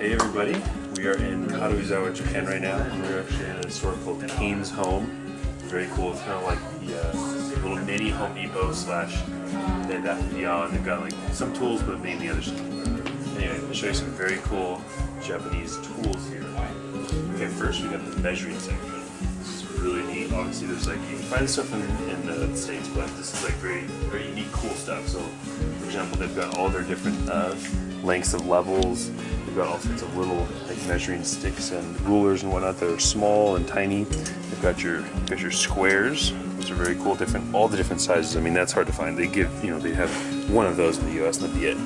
Hey everybody, we are in Karuizawa, Japan right now, and we're actually in a store called Cainz Home. Very cool, it's kind of like the little mini Home Depot slash Bed Bath & Beyond. They've got like some tools, but mainly other stuff. Anyway, I'll show you some very cool Japanese tools here. Okay, first we got the measuring section. This is really neat. Obviously there's like, you can find this stuff in the States, but this is like very, very unique, cool stuff. So, for example, they've got all their different lengths of levels. They've got all sorts of little like measuring sticks and rulers and whatnot that are small and tiny. They've got your squares, which are very cool. All the different sizes. I mean, that's hard to find. They they have one of those in the U.S. and that'd be it.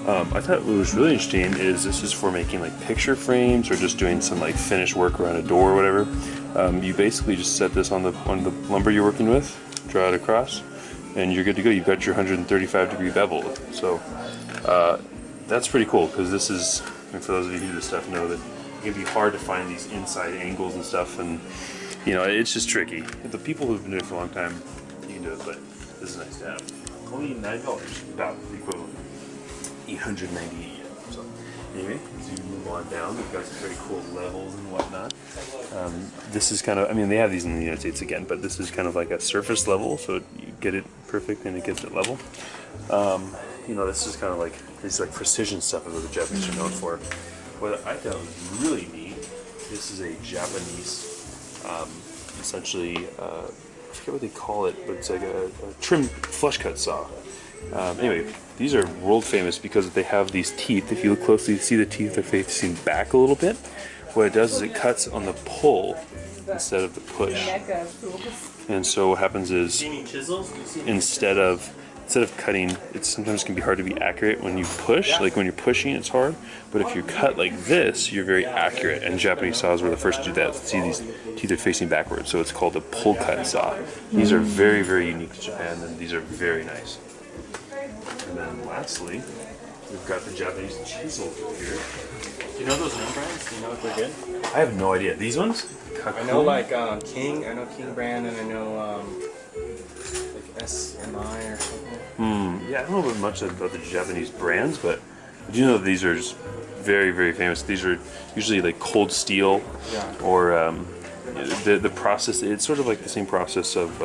I thought what was really interesting is this is for making like picture frames or just doing some like finished work around a door or whatever. You basically just set this on the lumber you're working with, draw it across, and you're good to go. You've got your 135-degree bevel. So that's pretty cool because this is, I mean, for those of you who do this stuff know that it can be hard to find these inside angles and stuff, and you know, it's just tricky. The people who've been doing it for a long time, you can do it, but this is nice to have. Only $9, about the equivalent. 898 yen. So anyway, as you move on down, we've got some very cool levels and whatnot. This is kind of, I mean, they have these in the United States again, but this is kind of like a surface level, so you get it perfect and it gets it level. You know, this is kind of like, this like precision stuff is what the Japanese are known for. What I thought was really neat, this is a Japanese, essentially, I forget what they call it, but it's like a trim flush cut saw. Anyway, these are world famous because they have these teeth. If you look closely, you see the teeth are facing back a little bit. What it does is it cuts on the pull instead of the push. And so what happens is instead of cutting, it sometimes can be hard to be accurate when you push. Like when you're pushing, it's hard. But if you cut like this, you're very accurate. And Japanese saws were the first to do that. See, these teeth are facing backwards, so it's called a pull cut saw. These are very, very unique to Japan, and these are very nice. And then lastly, we've got the Japanese chisel here. Do you know those name brands? Do you know if they're good? I have no idea. These ones? I know like King. I know King brand, and I know like SMI or something. Yeah, I don't know much about the Japanese brands, but I do know that these are just very, very famous. These are usually like cold steel, or the process. It's sort of like the same process of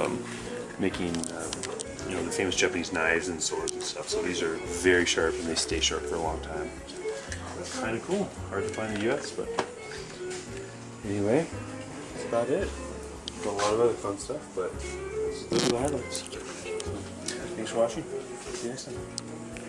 making. You know, the famous Japanese knives and swords and stuff. So these are very sharp and they stay sharp for a long time. That's kind of cool. Hard to find in the US, but anyway, that's about it. Got a lot of other fun stuff, but those are the highlights. So, thanks for watching. See you next time.